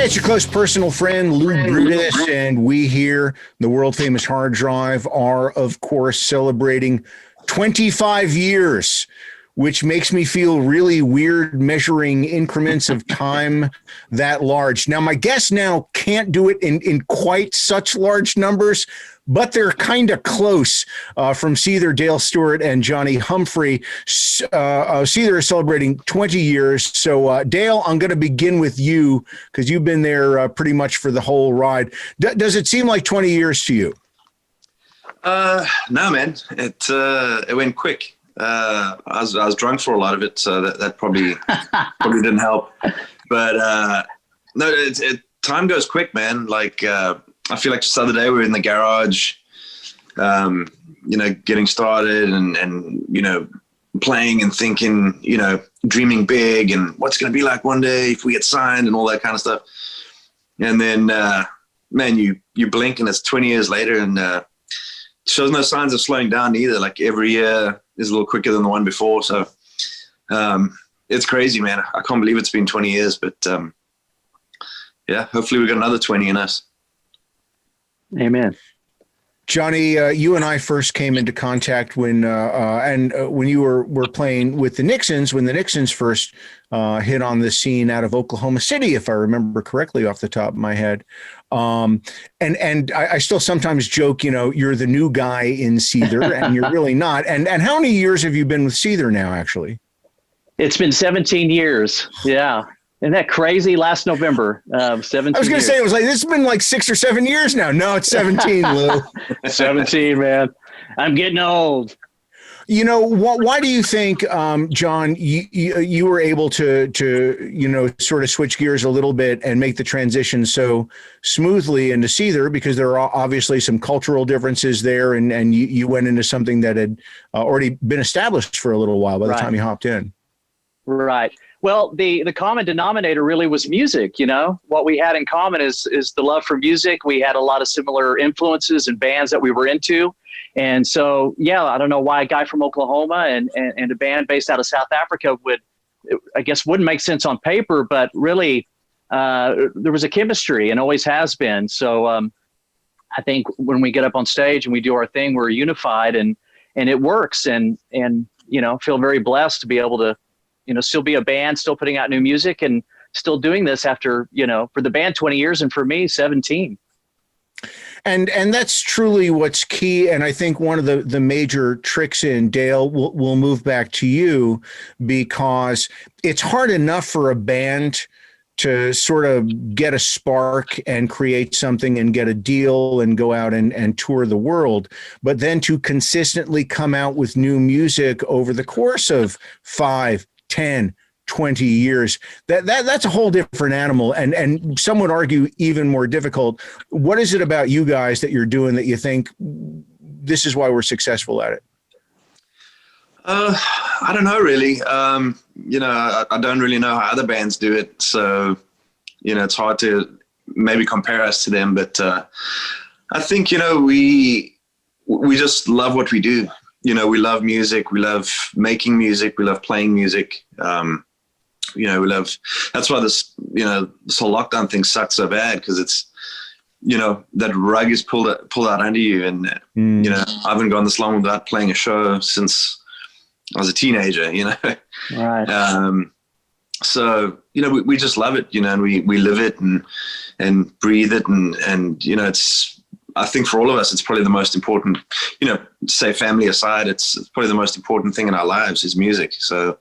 Hey, it's your close personal friend, Lou Brutus, and we here, the world-famous HardDrive, are, of course, celebrating 25 years, which makes me feel really weird measuring increments of time that large. Now, my guests now can't do it in quite such large numbers, but they're kind of close. From Seether, Dale Stewart and Johnny Humphrey. Seether is celebrating 20 years. So, Dale, I'm going to begin with you because you've been there pretty much for the whole ride. Does it seem like 20 years to you? No, man. It went quick. I was drunk for a lot of it, so that probably didn't help. But no, time goes quick, man. Like I feel like just the other day we were in the garage, getting started and playing and thinking, dreaming big and what's going to be like one day if we get signed and all that kind of stuff. And then, man, you blink and it's 20 years later and shows no signs of slowing down either. Like every year is a little quicker than the one before. So it's crazy, man. I can't believe it's been 20 years, but yeah, hopefully we got another 20 in us. Amen. Johnny, you and I first came into contact when you were playing with the Nixons, when the Nixons first hit on the scene out of Oklahoma City, if I remember correctly off the top of my head. And I still sometimes joke, you're the new guy in Seether, and you're really not. And how many years have you been with Seether now, actually? It's been 17 years. Yeah. Isn't that crazy? Last November, 17 I was going to say, it was like, this has been like 6 or 7 years now. No, it's 17, Lou. 17, man. I'm getting old. Why do you think, John, you were able to sort of switch gears a little bit and make the transition so smoothly into Seether? Because there are obviously some cultural differences there, and you went into something that had already been established for a little while by the time you hopped in. Right. Well, the common denominator really was music. What we had in common is the love for music. We had a lot of similar influences and bands that we were into. And so, yeah, I don't know why a guy from Oklahoma and a band based out of South Africa wouldn't make sense on paper, but really there was a chemistry and always has been. So I think when we get up on stage and we do our thing, we're unified and it works and feel very blessed to be able to still be a band, still putting out new music and still doing this after, for the band 20 years and for me 17. And that's truly what's key. And I think one of the major tricks in, Dale, we'll move back to you, because it's hard enough for a band to sort of get a spark and create something and get a deal and go out and tour the world. But then to consistently come out with new music over the course of 5, 10, 20 years, that's a whole different animal, and some would argue even more difficult. What is it about you guys that you're doing that you think this is why we're successful at it? I don't know, really. I don't really know how other bands do it, so it's hard to maybe compare us to them, but I think we just love what we do. We love music. We love making music. We love playing music. We love, that's why this whole lockdown thing sucks so bad, because it's, that rug is pulled out under you. And, I haven't gone this long without playing a show since I was a teenager, Right. So, we just love it, and we live it and breathe it. And it's, I think for all of us, it's probably the most important, say family aside, it's probably the most important thing in our lives is music. So,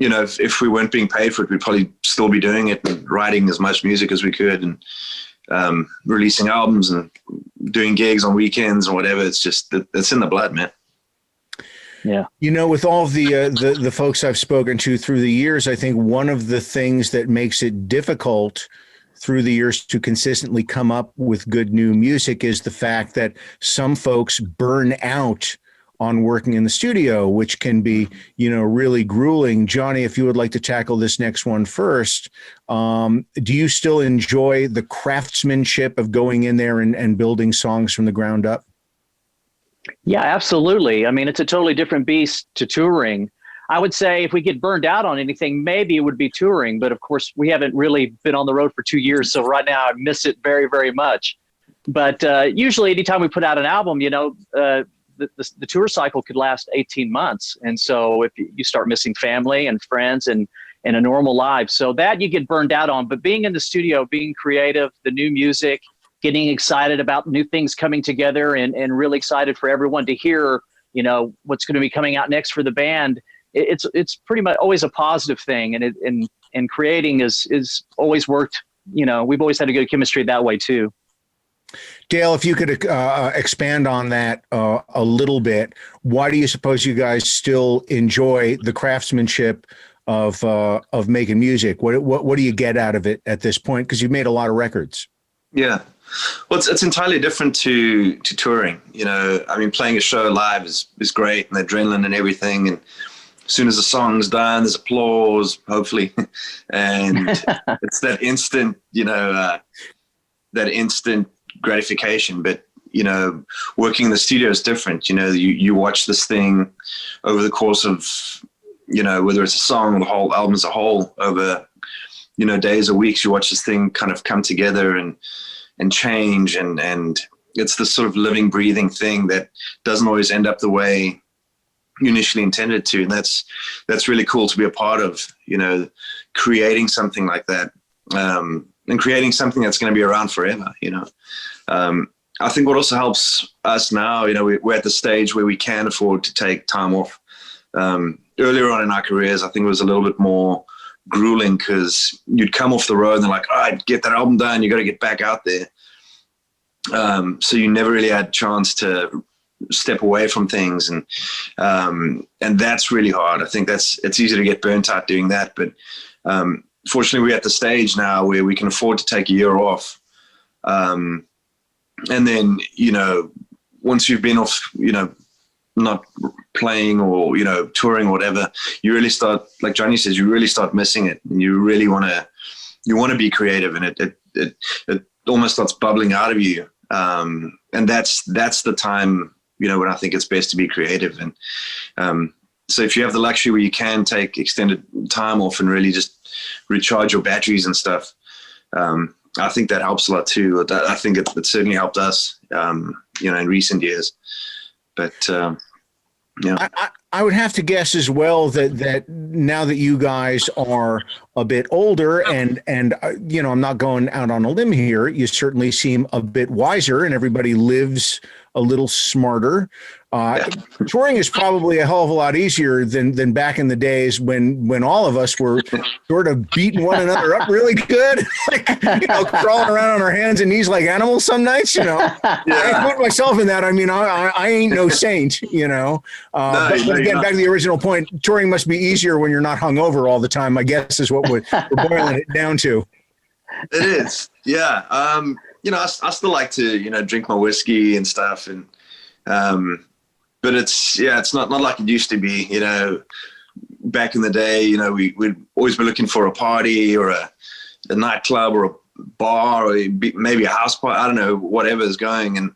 if we weren't being paid for it, we'd probably still be doing it and writing as much music as we could and releasing albums and doing gigs on weekends or whatever. It's just, it's in the blood, man. Yeah. With all of the folks I've spoken to through the years, I think one of the things that makes it difficult through the years to consistently come up with good new music is the fact that some folks burn out on working in the studio, which can be, really grueling. Johnny, if you would like to tackle this next one first, do you still enjoy the craftsmanship of going in there and building songs from the ground up? Yeah, absolutely. I mean, it's a totally different beast to touring. I would say if we get burned out on anything, maybe it would be touring. But of course, we haven't really been on the road for 2 years. So right now I miss it very, very much. But usually anytime we put out an album, the tour cycle could last 18 months. And so if you start missing family and friends and a normal life, so that you get burned out on. But being in the studio, being creative, the new music, getting excited about new things coming together and really excited for everyone to hear, what's going to be coming out next for the band. It's pretty much always a positive thing. And creating is always worked. We've always had a good chemistry that way too. Dale, if you could expand on that a little bit, why do you suppose you guys still enjoy the craftsmanship of making music? What do you get out of it at this point? Because you've made a lot of records. Yeah, well, it's entirely different to touring. Playing a show live is great, and the adrenaline and everything. And as soon as the song's done, there's applause, hopefully, and it's that instant, that instant gratification. But working in the studio is different. You watch this thing over the course of whether it's a song or the whole album as a whole, over days or weeks. You watch this thing kind of come together and change, and it's this sort of living, breathing thing that doesn't always end up the way you initially intended to. And that's really cool to be a part of, creating something like that, and creating something that's going to be around forever. I think what also helps us now, we're at the stage where we can afford to take time off. Earlier on in our careers, I think it was a little bit more grueling, because you'd come off the road and they're like, all right, get that album done, you got to get back out there. So you never really had a chance to step away from things, and that's really hard. I think it's easy to get burnt out doing that, but fortunately we're at the stage now where we can afford to take a year off, and then once you've been off, not playing or touring or whatever, you really start, like Johnny says, you really start missing it, and you really want to be creative, and it almost starts bubbling out of you, and that's the time when I think it's best to be creative. And so if you have the luxury where you can take extended time off and really just recharge your batteries and stuff, I think that helps a lot too. I think it certainly helped us in recent years. But I would have to guess as well that now that you guys are a bit older, and I'm not going out on a limb here, you certainly seem a bit wiser, and everybody lives a little smarter. Touring is probably a hell of a lot easier than back in the days when all of us were sort of beating one another up really good, like, crawling around on our hands and knees like animals some nights. I put myself in that. I ain't no saint. But again, back to the original point, touring must be easier when you're not hungover all the time, I guess, is what we're boiling it down to. It is, yeah. I still like to drink my whiskey and stuff, and but it's not like it used to be. Back in the day, we'd always be looking for a party or a nightclub or a bar or maybe a house party. I don't know, whatever's going. And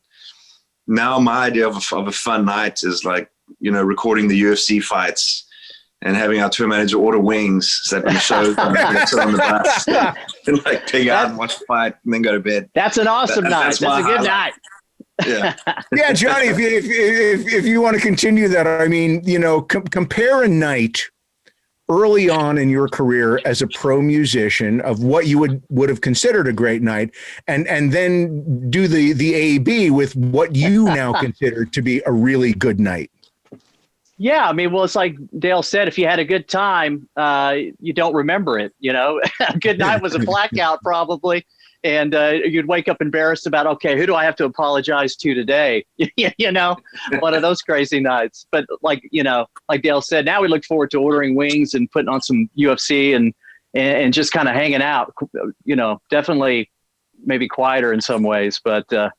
now my idea of a fun night is like recording the UFC fights and having our tour manager order wings so that when the show's on, sit on the bus and like pig out and watch the fight and then go to bed. That's an awesome night. That's a good night. Yeah. Yeah, Johnny, if you want to continue that, compare a night early on in your career as a pro musician of what you would have considered a great night, and then do the A/B with what you now consider to be a really good night. Yeah, it's like Dale said, if you had a good time, you don't remember it. A good night was a blackout probably. And you'd wake up embarrassed about, okay, who do I have to apologize to today? One of those crazy nights. But like Dale said, now we look forward to ordering wings and putting on some UFC and just kind of hanging out. Definitely maybe quieter in some ways, but the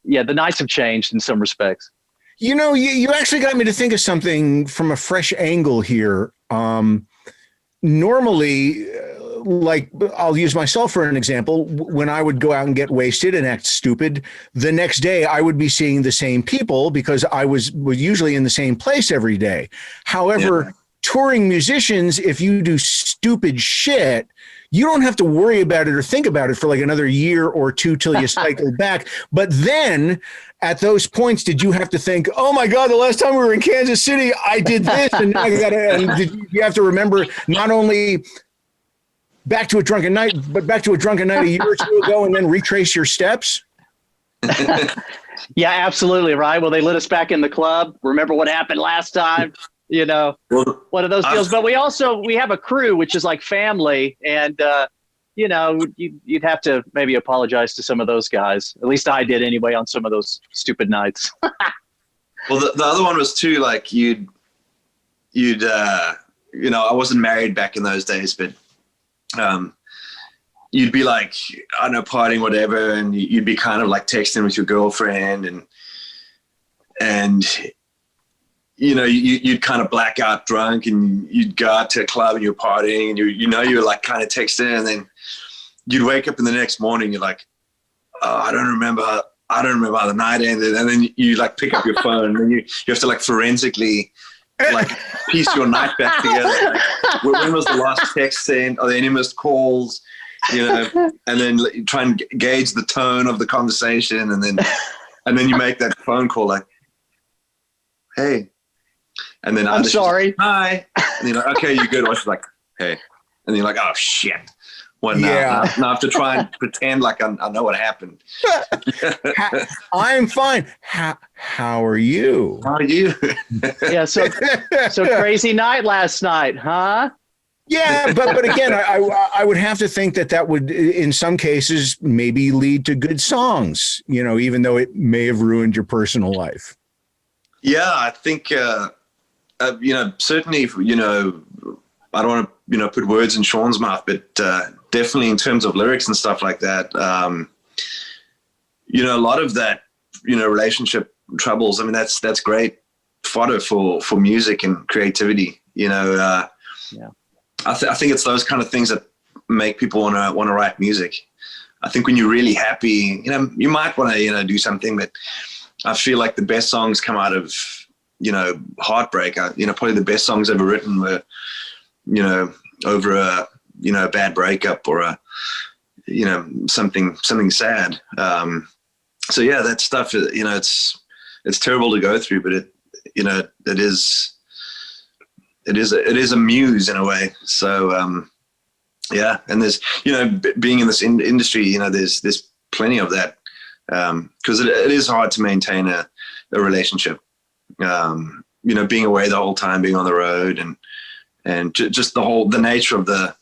nights have changed in some respects. You actually got me to think of something from a fresh angle here. Normally, like I'll use myself for an example. When I would go out and get wasted and act stupid, the next day I would be seeing the same people because I was usually in the same place every day. However, touring musicians, if you do stupid shit, you don't have to worry about it or think about it for like another year or two till you cycle back. But then at those points, did you have to think, oh my God, the last time we were in Kansas City, I did this. And now I gotta, and did you have to remember not only back to a drunken night, but back to a drunken night a year or two ago and then retrace your steps? Yeah, absolutely. Right. Well, they let us back in the club. Remember what happened last time? You know, one of those deals. But we have a crew, which is like family. And, you know, you'd have to maybe apologize to some of those guys. At least I did anyway on some of those stupid nights. Well, the other one was too, like you'd you know, I wasn't married back in those days, but you'd be like, I don't know, partying, whatever. And you'd be kind of like texting with your girlfriend and you know, you'd kind of black out drunk and you'd go out to a club and you're partying and you know, you're like kind of texting, and then you'd wake up in the next morning. You're like, oh, I don't remember how the night ended. And then you like pick up your phone and then you have to like forensically like piece your night back together. Like, when was the last text sent? Are there any missed calls? You know, and then try and gauge the tone of the conversation. And then you make that phone call like, hey. And then I'm sorry. Hi. And you're like, okay, you're good. Or she's like, hey. And you're like, oh shit. Well, now I have to try and pretend like I know what happened. I'm fine. How are you? How are you? Yeah. So crazy night last night, huh? Yeah, but again, I would have to think that would, in some cases, maybe lead to good songs. You know, even though it may have ruined your personal life. Yeah, I think. You know, certainly, you know, I don't want to, you know, put words in Sean's mouth, but definitely in terms of lyrics and stuff like that, you know, a lot of that, you know, relationship troubles. I mean, that's great fodder for music and creativity. You know, yeah. I think it's those kind of things that make people want to write music. I think when you're really happy, you know, you might want to, you know, do something, but I feel like the best songs come out of, you know, heartbreak. You know, probably the best songs ever written were, you know, over a, you know, a bad breakup or a, you know, something sad. So yeah, that stuff, you know, it's terrible to go through, but it, you know, it is a muse in a way. So, yeah. And there's, you know, being in this industry, you know, there's plenty of that. Cause it is hard to maintain a relationship. You know, being away the whole time, being on the road, and just the nature of the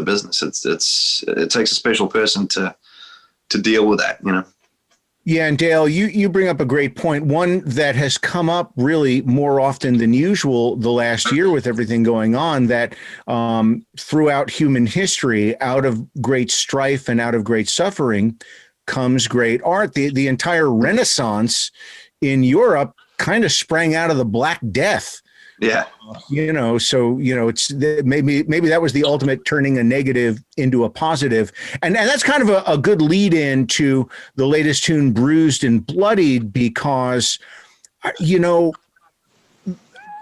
business. It takes a special person to deal with that, you know. Yeah, and Dale, you bring up a great point, one that has come up really more often than usual the last year with everything going on, that throughout human history, out of great strife and out of great suffering comes great art. The entire Renaissance in Europe kind of sprang out of the Black Death. Yeah. You know, so, you know, it's maybe that was the ultimate turning a negative into a positive. And that's kind of a good lead in to the latest tune, Bruised and Bloodied, because, you know,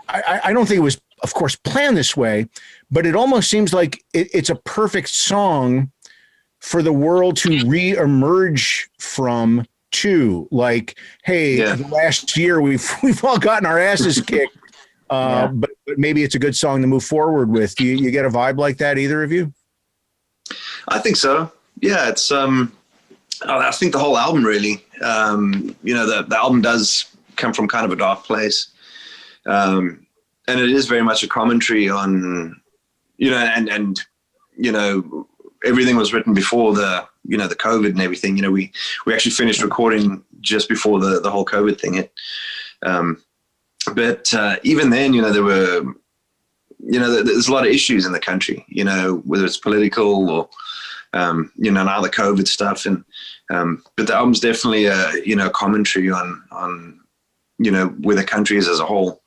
I don't think it was, of course, planned this way, but it almost seems like it's a perfect song for the world to reemerge from too. Like, hey, the last year we've all gotten our asses kicked. But maybe it's a good song to move forward with. Do you get a vibe like that, either of you? I think so. Yeah, it's I think the whole album really, you know, the album does come from kind of a dark place, and it is very much a commentary on, you know, and you know, everything was written before the, you know, the COVID and everything. You know, we actually finished recording just before the whole COVID thing hit. But even then, you know, there were, you know, there's a lot of issues in the country, you know, whether it's political or, you know, now the COVID stuff. And, but the album's definitely a, you know, commentary on, you know, where the country is as a whole.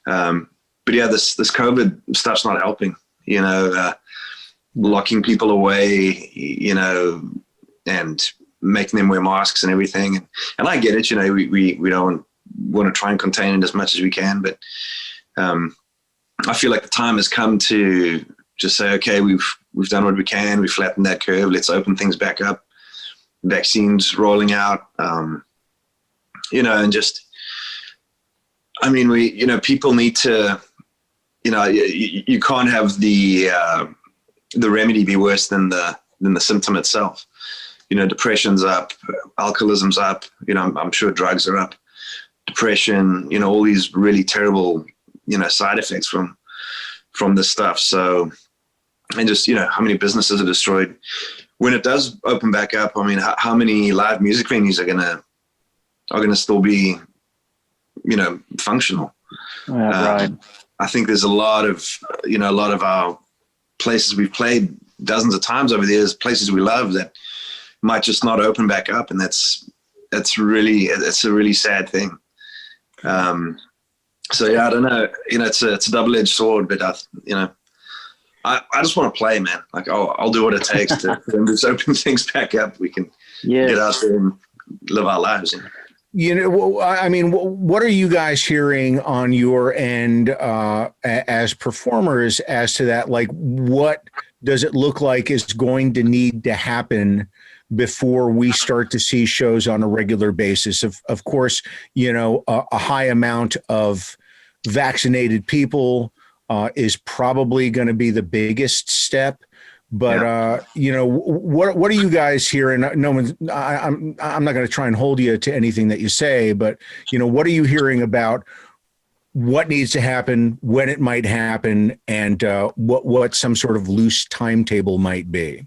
But yeah, this COVID stuff's not helping, you know, locking people away, you know, and making them wear masks and everything. And I get it, you know, we don't want to try and contain it as much as we can, but I feel like the time has come to just say, okay, we've done what we can. We flattened that curve. Let's open things back up. Vaccines rolling out, and just, I mean, people need to, you can't have the remedy be worse than the symptom itself. Depression's up, alcoholism's up, I'm sure drugs are up, depression, all these really terrible, side effects from this stuff. So, and just, how many businesses are destroyed when it does open back up. I mean, how many live music venues are going to still be, functional? Right. I think there's a lot of our places we've played dozens of times over the years, places we love that might just not open back up. And it's a really sad thing. So yeah, I don't know, it's a double-edged sword, but I just want to play, man. Like I'll do what it takes to just open things back up. We can get out there and live our lives. I mean, what are you guys hearing on your end as performers as to that? Like, what does it look like is going to need to happen before we start to see shows on a regular basis? Of course, a high amount of vaccinated people is probably going to be the biggest step. But what are you guys hearing? No one's. I'm not going to try and hold you to anything that you say, but what are you hearing about what needs to happen, when it might happen, and what some sort of loose timetable might be?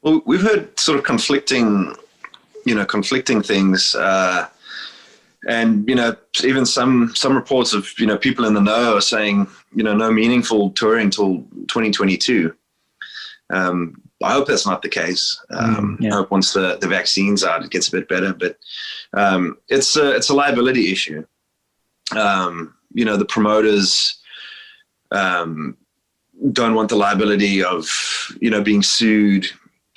Well, we've heard sort of conflicting things, and even some reports of people in the know are saying no meaningful touring till 2022. I hope that's not the case. I hope once the vaccine's out, it gets a bit better. But it's a liability issue. The promoters don't want the liability of being sued.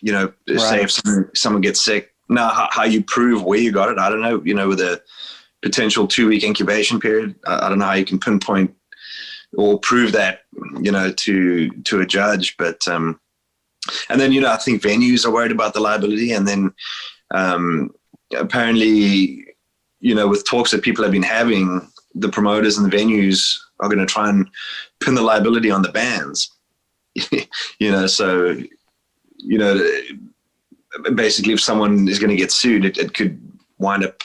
Say if someone gets sick. Now, how you prove where you got it, I don't know. With a potential 2-week incubation period, I don't know how you can pinpoint or prove that to a judge. But and then, I think venues are worried about the liability. And then apparently, with talks that people have been having, the promoters and the venues are going to try and pin the liability on the bands. So, basically if someone is going to get sued, it could wind up,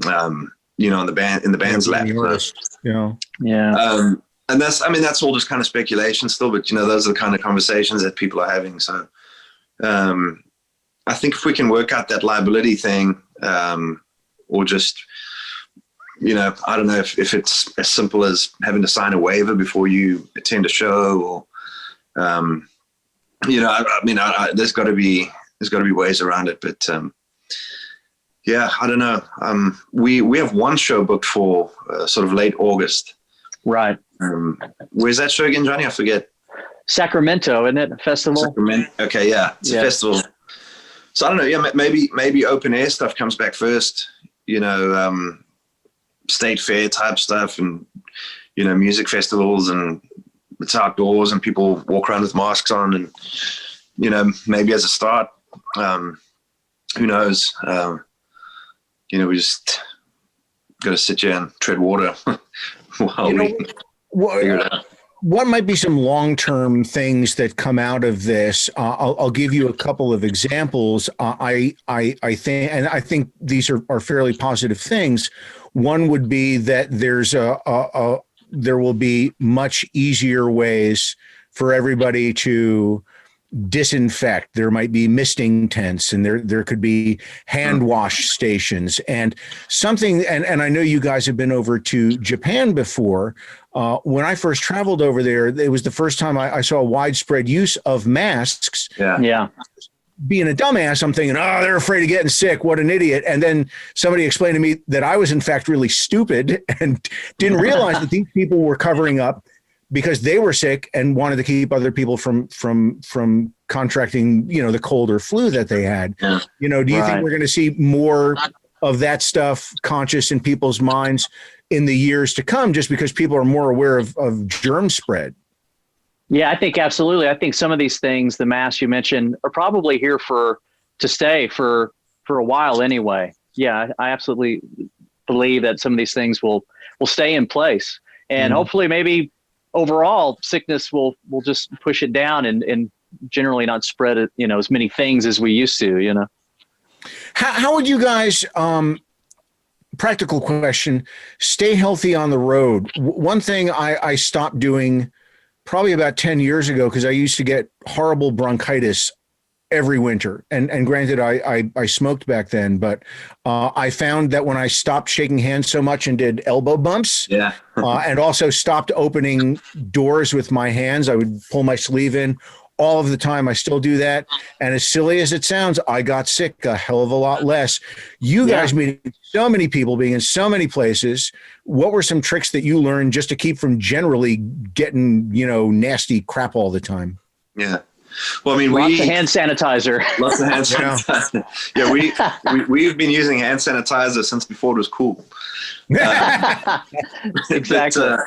in the band's lap. And that's all just kind of speculation still, but those are the kind of conversations that people are having. So, I think if we can work out that liability thing, or just, I don't know if it's as simple as having to sign a waiver before you attend a show, or, there's got to be ways around it, but, I don't know. We have one show booked for sort of late August. Right. Where's that show again, Johnny? I forget. Sacramento, isn't it? A festival? Sacramento. Okay, yeah. It's a festival. So I don't know. Yeah, maybe open air stuff comes back first. State fair type stuff, and music festivals, and it's outdoors and people walk around with masks on, and maybe as a start, who knows? We just got to sit here and tread water while we figure it out. What might be some long-term things that come out of this? I'll give you a couple of examples. I think these are fairly positive things. One would be that there will be much easier ways for everybody to disinfect. There might be misting tents, and there could be hand wash stations, and something. And I know you guys have been over to Japan before. When I first traveled over there, it was the first time I saw a widespread use of masks. Yeah. Being a dumbass, I'm thinking, they're afraid of getting sick. What an idiot. And then somebody explained to me that I was in fact really stupid and didn't realize that these people were covering up because they were sick and wanted to keep other people from contracting, the cold or flu that they had. Yeah. Do you think we're going to see more of that stuff conscious in people's minds in the years to come, just because people are more aware of germ spread. Yeah, I think absolutely. I think some of these things, the masks you mentioned, are probably here to stay for a while anyway. Yeah, I absolutely believe that some of these things will stay in place, and hopefully maybe overall sickness will just push it down and generally not spread it, as many things as we used to, How would you guys, practical question, stay healthy on the road? One thing I stopped doing probably about 10 years ago, because I used to get horrible bronchitis every winter. And granted, I smoked back then, but I found that when I stopped shaking hands so much and did elbow bumps, and also stopped opening doors with my hands, I would pull my sleeve in all of the time. I still do that. And as silly as it sounds, I got sick a hell of a lot less. You guys meeting so many people, being in so many places. What were some tricks that you learned just to keep from generally getting, nasty crap all the time? Yeah. Well, I mean, lots of hand sanitizer. Lots of hand sanitizer. Yeah, we've been using hand sanitizer since before it was cool. Exactly.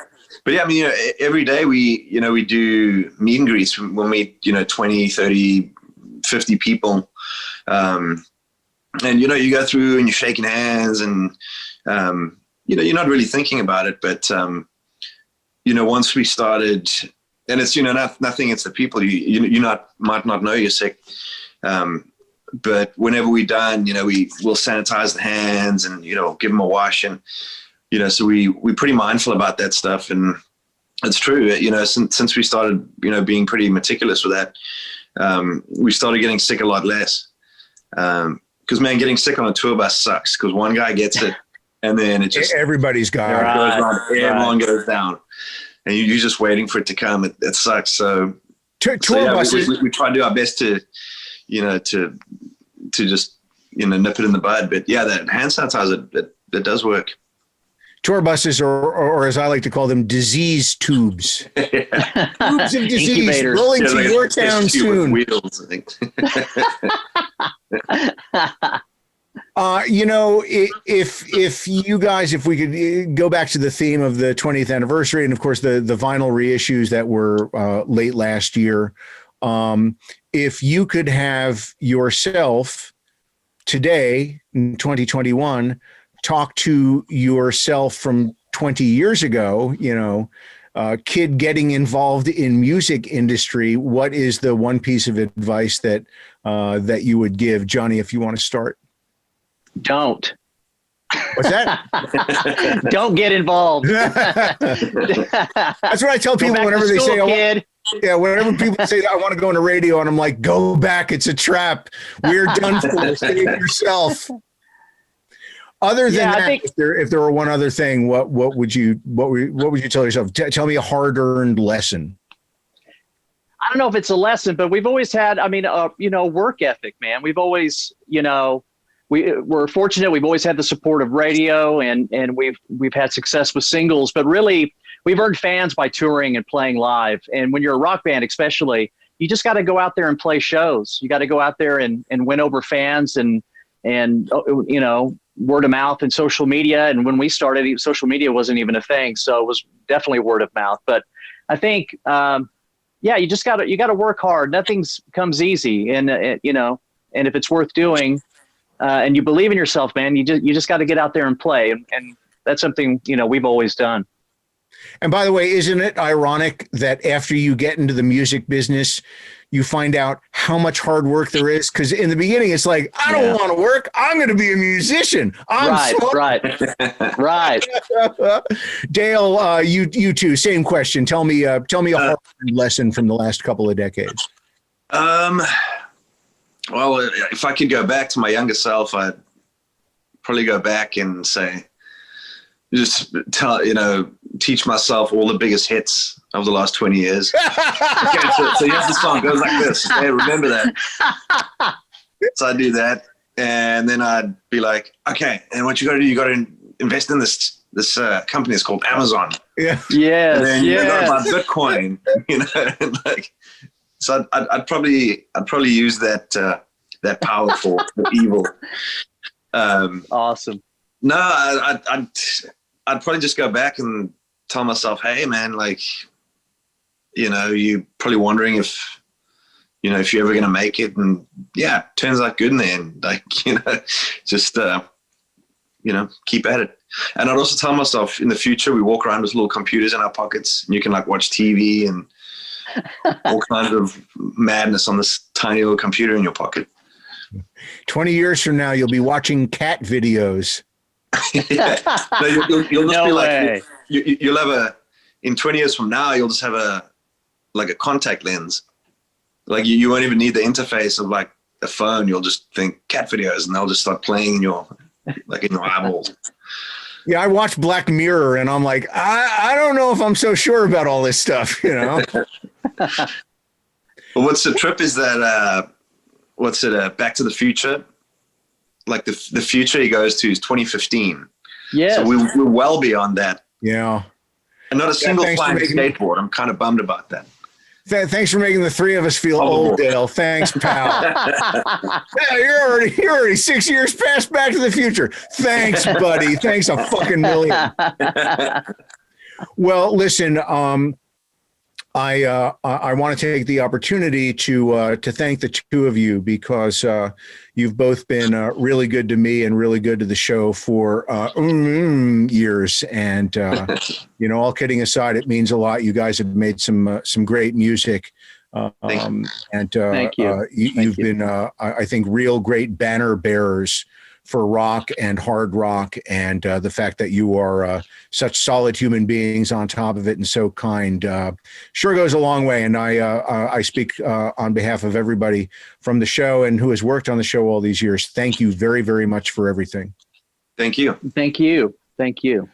But yeah, I mean, every day we do meet and greets when we meet, 20, 30, 50 people. And, you go through and you're shaking hands and, you're not really thinking about it. But, once we started, and it's, nothing against the people, might not know you're sick. But whenever we're done, we'll sanitize the hands and, give them a wash. And, so we're pretty mindful about that stuff. And it's true, since we started, being pretty meticulous with that, we started getting sick a lot less. Because, man, getting sick on a tour bus sucks because one guy gets it and then it just... Everybody's got it. Everyone goes down. And you're just waiting for it to come. It sucks. So, tour buses... we try to do our best to, to just, nip it in the bud. But, yeah, that hand sanitizer, it does work. Tour buses, or as I like to call them, disease tubes. Tubes of disease Incubators. Rolling to your town soon. Wheels, I think. If you guys, if we could go back to the theme of the 20th anniversary, and of course the vinyl reissues that were late last year, if you could have yourself today in 2021 talk to yourself from 20 years ago, kid getting involved in music industry, what is the one piece of advice that you would give? Johnny, if you want to start. Don't. What's that? Don't get involved. That's what I tell people whenever they say, whenever people say I want to go into radio, and I'm like, go back, it's a trap. We're done for. Save yourself. Other than that, if there were one other thing, what would you tell yourself? Tell me a hard-earned lesson. I don't know if it's a lesson, but we've always had, work ethic, man. We've always, we're fortunate. We've always had the support of radio, and we've had success with singles. But really, we've earned fans by touring and playing live. And when you're a rock band, especially, you just got to go out there and play shows. You got to go out there and win over fans and word of mouth and social media. And when we started, social media wasn't even a thing. So it was definitely word of mouth. But I think, you just got to work hard. Nothing comes easy. And, and if it's worth doing, and you believe in yourself, man, you just got to get out there and play. And that's something, we've always done. And by the way, isn't it ironic that after you get into the music business, you find out how much hard work there is? Because in the beginning, it's like, I don't want to work. I'm going to be a musician. Right. Dale, you too. Same question. Tell me a hard lesson from the last couple of decades. Well, if I could go back to my younger self, I'd probably go back and say, just teach myself all the biggest hits of the last 20 years. Okay, so here's the song. It goes like this. Hey, remember that. So I do that. And then I'd be like, okay, and what you got to do, you got to invest in this company. It's called Amazon. Yeah. Yeah. And then you got to buy Bitcoin, and so I'd probably use that power for evil. Awesome. No, I'd probably just go back and tell myself, hey, man, like, you're probably wondering if you're ever going to make it. And yeah, turns out good in the end. Like, just, keep at it. And I'd also tell myself in the future, we walk around with little computers in our pockets and you can like watch TV and all kinds of madness on this tiny little computer in your pocket. 20 years from now, you'll be watching cat videos. Yeah. No, you'll just No be way. like, you'll have in 20 years from now, you'll just have a contact lens. Like you won't even need the interface of like a phone. You'll just think cat videos and they'll just start playing in your eyeballs. Yeah, I watched Black Mirror and I'm like, I don't know if I'm so sure about all this stuff, Well, what's the trip is that, Back to the Future? Like the future he goes to is 2015. Yes. So we're well beyond that. Yeah. And not a single thanks for flying making- skateboard. I'm kind of bummed about that. Thanks for making the three of us feel old, Dale. Thanks, pal. Yeah, you're already 6 years past Back to the Future. Thanks, buddy. Thanks a fucking million. Well, listen, I want to take the opportunity to thank the two of you because you've both been really good to me and really good to the show for years. And all kidding aside, it means a lot. You guys have made some great music, Thank Thank you. You've been, I think, real great banner bearers for rock and hard rock, and the fact that you are such solid human beings on top of it and so kind sure goes a long way. And I speak on behalf of everybody from the show and who has worked on the show all these years. Thank you very, very much for everything. Thank you. Thank you. Thank you.